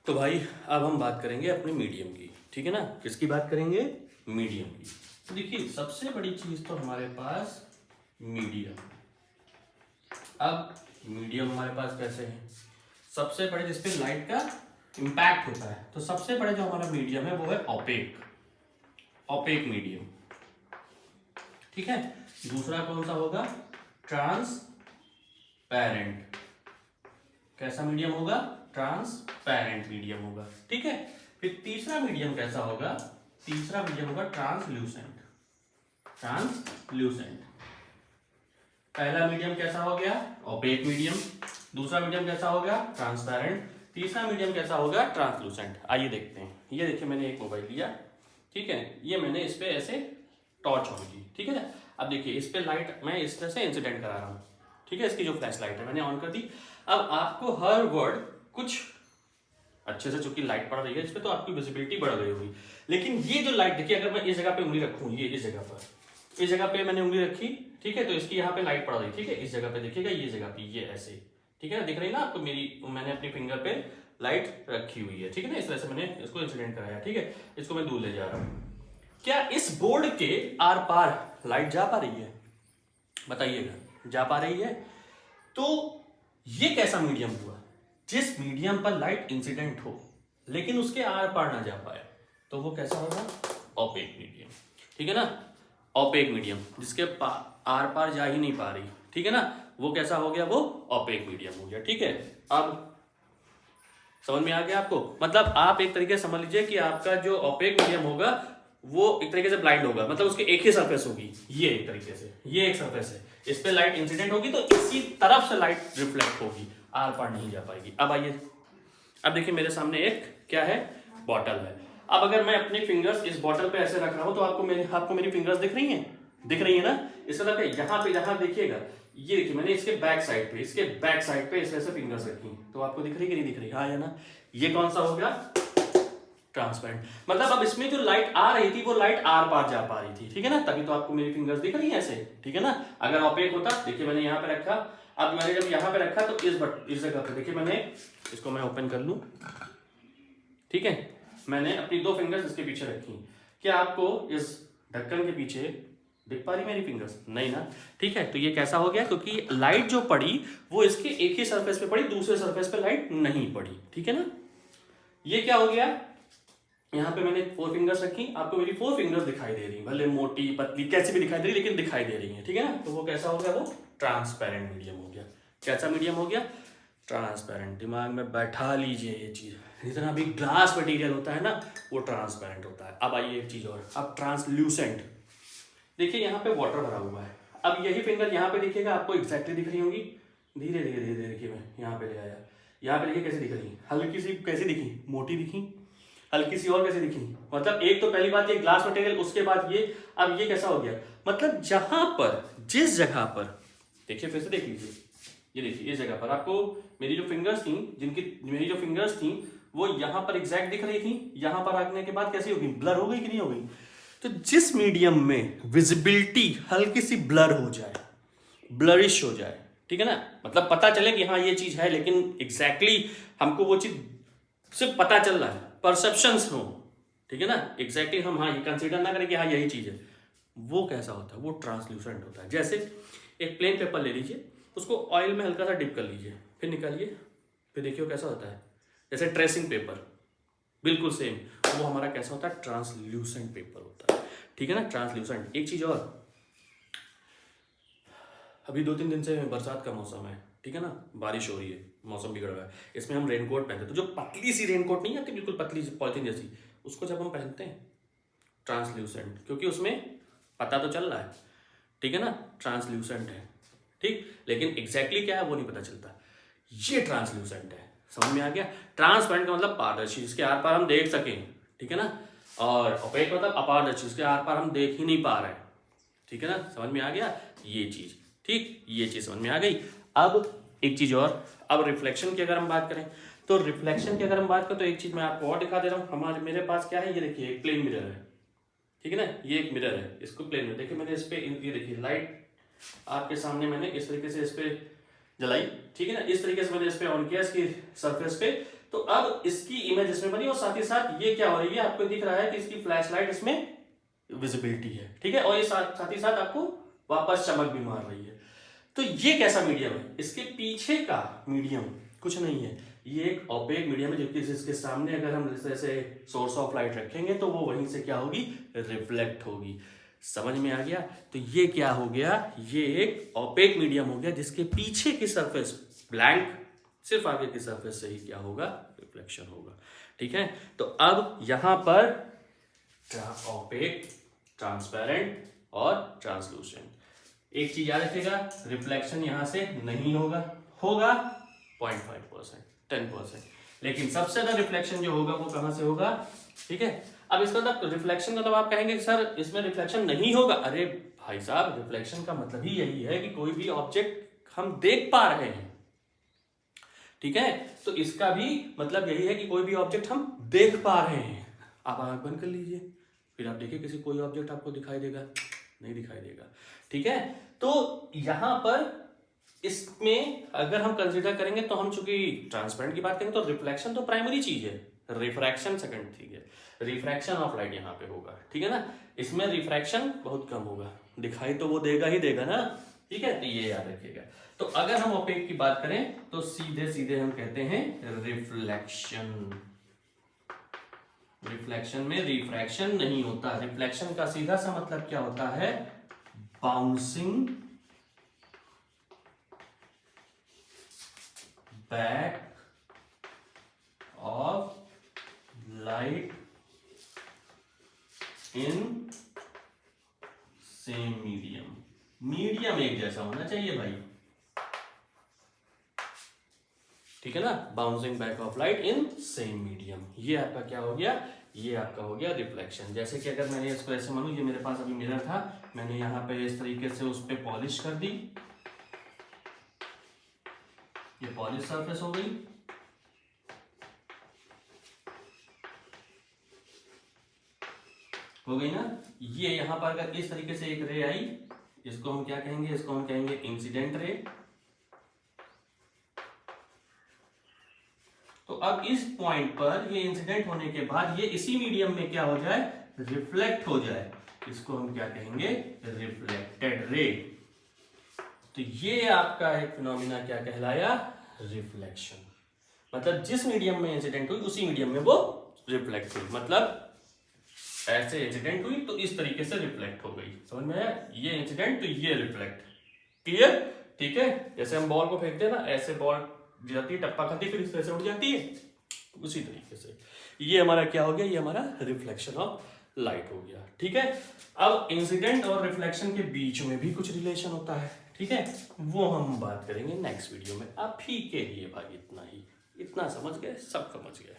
तो भाई अब हम बात करेंगे अपने मीडियम की, ठीक है ना। किसकी बात करेंगे? मीडियम की। तो देखिए सबसे बड़ी चीज तो हमारे पास मीडियम। अब मीडियम हमारे पास कैसे है? सबसे बड़े जिसपे लाइट का इम्पैक्ट होता है, तो सबसे बड़े जो हमारा मीडियम है वो है ओपेक। ओपेक मीडियम, ठीक है। दूसरा कौन सा होगा? ट्रांसपेरेंट। कैसा मीडियम होगा? ट्रांसपेरेंट मीडियम होगा, ठीक है। फिर तीसरा मीडियम कैसा होगा? तीसरा मीडियम होगा ट्रांसल्यूसेंट। ट्रांसल्यूसेंट। पहला मीडियम कैसा हो गया? OPEC medium. दूसरा मीडियम कैसा होगा? ट्रांसपेरेंट। तीसरा मीडियम कैसा होगा? ट्रांसलूसेंट। आइए देखते हैं। ये देखिए मैंने एक मोबाइल लिया, ठीक है। ये मैंने इस पे ऐसे टॉर्च ऑन की, ठीक है। अब देखिए इस पे लाइट मैं इस तरह से इंसिडेंट करा रहा हूँ, ठीक है। इसकी जो फ्लैश लाइट है मैंने ऑन कर दी। अब आपको हर वर्ड कुछ अच्छे से, चूंकि लाइट पड़ रही है इस पे, तो आपकी विजिबिलिटी बढ़ गई होगी। लेकिन ये जो लाइट देखिए, अगर मैं इस जगह पे उंगली रखूँ, ये इस जगह पर, इस जगह पे मैंने उंगली रखी, ठीक है, तो इसकी यहाँ पे लाइट पड़ रही, ठीक है। इस जगह पे देखिएगा, ये जगह पे, ये ऐसे, ठीक है ना, दिख रही ना आपको मेरी, मैंने अपनी फिंगर पे लाइट रखी हुई है, ठीक है ना। इस तरह से मैंने इसको इंसिडेंट कराया, ठीक है। इसको मैं दूर ले जा रहा हूँ। क्या इस बोर्ड के आर पार लाइट जा पा रही है? बताइएगा, जा पा रही है? तो ये कैसा मीडियम हुआ? जिस मीडियम पर लाइट इंसिडेंट हो लेकिन उसके आर पार ना जा पाए, तो वो कैसा होगा? ओपेक मीडियम, ठीक है ना। ओपेक मीडियम, जिसके आर पार जा ही नहीं पा रही, ठीक है ना, वो कैसा हो गया? वो ओपेक मीडियम हो गया, ठीक है। अब समझ में आ गया आपको? मतलब आप एक तरीके से समझ लीजिए कि आपका जो ओपेक मीडियम होगा वो एक तरीके से ब्लाइंड होगा, मतलब उसकी एक ही सरफेस होगी, ये एक तरीके से, ये एक सरफेस है, इस पे लाइट इंसिडेंट होगी तो इसी तरफ से लाइट रिफ्लेक्ट होगी, आर पार नहीं जा पाएगी। अब आइए, अब देखिए मेरे सामने एक क्या है? बॉटल है। अब अगर मैं अपनी फिंगर्स इस बॉटल पे ऐसे रख रहा हूं, तो आपको मेरी फिंगर्स दिख रही हैं? दिख रही है ना। इस तरह पे यहाँ पे, जहां देखिएगा, ये देखिए मैंने इसके बैक साइड पे, इसके बैक साइड पे इस तरह से फिंगर्स रखी, तो आपको दिख रही कि नहीं दिख रही? हाँ या ना। ये कौन सा हो गया? ट्रांसपेरेंट। मतलब अब इसमें जो लाइट आ रही थी वो लाइट आर पार जा पा रही थी, ठीक है ना। तभी तो आपको मेरी फिंगर्स दिख रही है ऐसे, ठीक है ना। अगर ओपेक होता, देखिए मैंने यहाँ पे रखा, अब मैंने जब यहाँ पे रखा तो इस जगह पे देखिए, मैंने इसको मैं ओपन कर लूं, ठीक है। मैंने अपनी दो फिंगर्स इसके पीछे रखी। क्या आपको इस ढक्कन के पीछे दिख पा रही मेरी फिंगर्स? नहीं ना, ठीक है। तो ये कैसा हो गया? क्योंकि लाइट जो पड़ी वो इसके एक ही सरफेस पे पड़ी, दूसरे सरफेस पे लाइट नहीं पड़ी, ठीक है ना। ये क्या हो गया? यहाँ पे मैंने 4 फिंगर्स रखी, आपको मेरी 4 फिंगर्स दिखाई दे रही, भले मोटी पतली कैसी भी दिखाई दे रही, लेकिन दिखाई दे रही है, ठीक है ना। तो वो कैसा हो गया? वो ट्रांसपेरेंट मीडियम हो गया। कैसा मीडियम हो गया? ट्रांसपेरेंट। दिमाग में बैठा लीजिए ये चीज, जितना भी ग्लास मटेरियल होता है ना वो ट्रांसपेरेंट होता है। अब आइए एक चीज और, अब ट्रांसल्यूसेंट। देखिए यहाँ पे वाटर भरा हुआ है, अब यही फिंगर यहाँ पे दिखेगा, आपको एग्जैक्टली दिख रही होगी। धीरे धीरे धीरे धीरे देखिए, मैं यहाँ पे ले आया, यहाँ पे देखिए कैसे दिख रही, हल्की सी कैसी दिखी? मोटी दिखी। हल्की सी और कैसे दिखी? मतलब एक तो पहली बात ये ग्लास मटेरियल, उसके बाद ये, अब ये कैसा हो गया? मतलब जहां पर, जिस जगह पर, देखिए फिर से देख लीजिए, ये देखिए इस जगह पर आपको मेरी जो फिंगर्स थी, मेरी जो फिंगर्स थी वो यहाँ पर एग्जैक्ट दिख रही थी, यहाँ पर आने के बाद कैसी होगी? ब्लर हो गई कि नहीं हो गई? तो जिस मीडियम में विजिबिलिटी हल्की सी ब्लर हो जाए, ब्लरिश हो जाए, ठीक है ना, मतलब पता चले कि हाँ ये चीज है, लेकिन एग्जैक्टली हमको वो चीज सिर्फ पता चल रहा है, परसेप्शंस हो, ठीक है ना, एग्जैक्टली हम हाँ ये कंसीडर ना करें कि हाँ यही चीज है, वो कैसा होता है? वो ट्रांसल्यूसेंट होता है। जैसे एक प्लेन पेपर ले लीजिए, उसको ऑयल में हल्का सा डिप कर लीजिए, फिर निकालिए, फिर देखिए वो कैसा होता है? जैसे ट्रेसिंग पेपर, बिल्कुल सेम, वो हमारा कैसा होता है? ट्रांसल्यूसेंट पेपर होता है, ठीक है ना, ट्रांसल्यूसेंट। एक चीज और, अभी 2-3 दिन से बरसात का मौसम है, ठीक है ना, बारिश हो रही है, मौसम बिगड़ रहा है, इसमें हम रेनकोट पहनते हैं, तो जो पतली सी रेनकोट नहीं आती, बिल्कुल पतली पॉलिथीन जैसी, उसको जब हम पहनते हैं, ट्रांसल्यूसेंट, क्योंकि उसमें पता तो चल रहा है, ठीक है ना, ट्रांसल्यूसेंट है, ठीक। लेकिन एग्जैक्टली क्या है वो नहीं पता चलता, ये ट्रांसल्यूसेंट है। समझ में आ गया? ट्रांसपेरेंट का मतलब पारदर्शी, जिसके आर पार हम देख सकें, ठीक है ना, और ओपेक मतलब अपारदर्शी, जिसके आर पार हम देख ही नहीं पा रहे हैं, ठीक है ना। समझ में आ गया ये चीज? ठीक, ये चीज समझ में आ गई। अब एक चीज और, अब रिफ्लेक्शन की अगर हम बात करें, तो रिफ्लेक्शन की अगर हम बात करें तो एक चीज मैं आपको और दिखा दे रहा हूँ। हमारे मेरे पास क्या है? ये देखिए एक प्लेन मिरर है, ठीक है ना, ये एक मिरर है, इसको प्लेन में देखिए, मैंने इस पे ये देखिए लाइट आपके सामने मैंने इस तरीके से इस पे जलाई, ठीक है ना, इस तरीके से मैंने इस पे ऑन किया, इसकी सरफेस पे, तो अब इसकी इमेज इसमें बनी और साथ ही साथ ये क्या हो रही है, आपको दिख रहा है कि इसकी फ्लैश लाइट इसमें विजिबिलिटी है, ठीक है, और ये साथ ही साथ आपको वापस चमक भी मार रही है। तो ये कैसा मीडियम है, इसके पीछे का मीडियम कुछ नहीं है, ये एक ओपेक मीडियम है, जबकि इसके सामने अगर हम जैसे सोर्स ऑफ लाइट रखेंगे तो वो वहीं से क्या होगी, रिफ्लेक्ट होगी। समझ में आ गया? तो ये क्या हो गया, ये एक ओपेक मीडियम हो गया जिसके पीछे की सरफेस ब्लैंक, सिर्फ आगे की सरफेस से ही क्या होगा, रिफ्लेक्शन होगा। ठीक है, तो अब यहां पर ओपेक, ट्रांसपेरेंट और ट्रांसलूसेंट, एक चीज याद रखिएगा, रिफ्लेक्शन यहां से नहीं होगा 0.5%, 10%, लेकिन सबसे ज्यादा रिफ्लेक्शन जो होगा वो कहां से होगा। ठीक है, अब इसका मतलब रिफ्लेक्शन का, मतलब आप कहेंगे सर इसमें रिफ्लेक्शन नहीं होगा, अरे भाई साहब रिफ्लेक्शन का मतलब ही यही है कि कोई भी ऑब्जेक्ट हम देख पा रहे हैं। ठीक है, तो इसका भी मतलब यही है कि कोई भी ऑब्जेक्ट हम देख पा रहे हैं। आप आंख बंद कर लीजिए, फिर आप देखिए किसी कोई ऑब्जेक्ट आपको दिखाई देगा, नहीं दिखाई देगा। ठीक है, तो यहां पर इसमें अगर हम कंसीडर करेंगे तो हम चूंकि ट्रांसपेरेंट की बात करेंगे तो रिफ्लेक्शन तो प्राइमरी चीज है, रिफ्रैक्शन सेकंड चीज है, रिफ्रैक्शन ऑफ लाइट यहाँ पे होगा। ठीक है ना, इसमें रिफ्रैक्शन बहुत कम होगा, दिखाई तो वो देगा ही देगा ना। ठीक है, तो ये याद रखिएगा। तो अगर हम ओपेक की बात करें तो सीधे सीधे हम कहते हैं रिफ्लेक्शन। रिफ्लेक्शन में रिफ्रैक्शन नहीं होता, रिफ्लेक्शन का सीधा सा मतलब क्या होता है, bouncing back of light in same medium. Medium एक जैसा होना चाहिए भाई, ठीक है ना, bouncing back of light in same medium, ये आपका क्या हो गया, ये आपका हो गया रिफ्लेक्शन। जैसे कि अगर मैंने इसको ऐसे मानूं, ये मेरे पास अभी मिरर था, मैंने यहाँ पे इस तरीके से उस पर पॉलिश कर दी, ये पॉलिश सरफेस हो गई। हो गई ना, ये यहां पर अगर इस तरीके से एक रे आई, इसको हम क्या कहेंगे, इसको हम कहेंगे इंसिडेंट रे। तो अब इस पॉइंट पर ये इंसिडेंट होने के बाद ये इसी मीडियम में क्या हो जाए, रिफ्लेक्ट हो जाए, इसको हम क्या कहेंगे, रिफ्लेक्टेड रे। तो ये आपका एक फिनोमिना क्या कहलाया, रिफ्लेक्शन। मतलब जिस मीडियम में इंसिडेंट हुई उसी मीडियम में वो रिफ्लेक्ट हुई, मतलब ऐसे इंसिडेंट हुई तो इस तरीके से रिफ्लेक्ट हो गई। समझ में आया, ये इंसिडेंट तो ये रिफ्लेक्ट। क्लियर? ठीक है, जैसे हम बॉल को फेंकते हैं ना, ऐसे बॉल जाती है, टप्पा खाती है, फिर इस तरह से उड़ जाती है, उसी तरीके से ये हमारा क्या हो गया, ये हमारा रिफ्लेक्शन ऑफ लाइट हो गया। ठीक है, अब इंसिडेंट और रिफ्लेक्शन के बीच में भी कुछ रिलेशन होता है, ठीक है, वो हम बात करेंगे नेक्स्ट वीडियो में। अभी के लिए भाई इतना ही, इतना समझ गए, सब समझ गए।